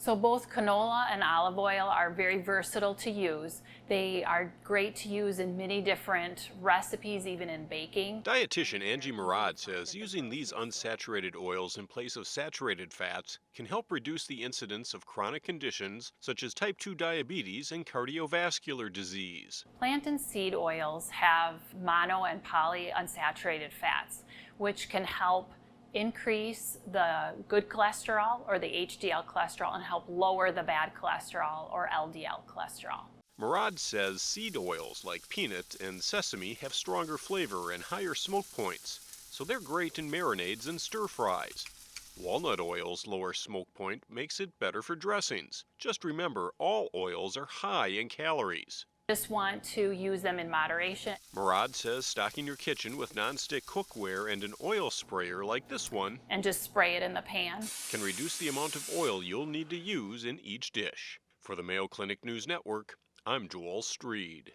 So both canola and olive oil are very versatile to use. They are great to use in many different recipes, even in baking. Dietitian Angie Murad says using these unsaturated oils in place of saturated fats can help reduce the incidence of chronic conditions such as type 2 diabetes and cardiovascular disease. Plant and seed oils have mono and polyunsaturated fats, which can help increase the good cholesterol or the HDL cholesterol and help lower the bad cholesterol or LDL cholesterol. Murad says seed oils like peanut and sesame have stronger flavor and higher smoke points, so they're great in marinades and stir fries. Walnut oil's lower smoke point makes it better for dressings. Just remember, all oils are high in calories. Just want to use them in moderation. Murad says stocking your kitchen with non-stick cookware and an oil sprayer like this one And just spray it in the pan. can reduce the amount of oil you'll need to use in each dish. For the Mayo Clinic News Network, I'm Joel Streed.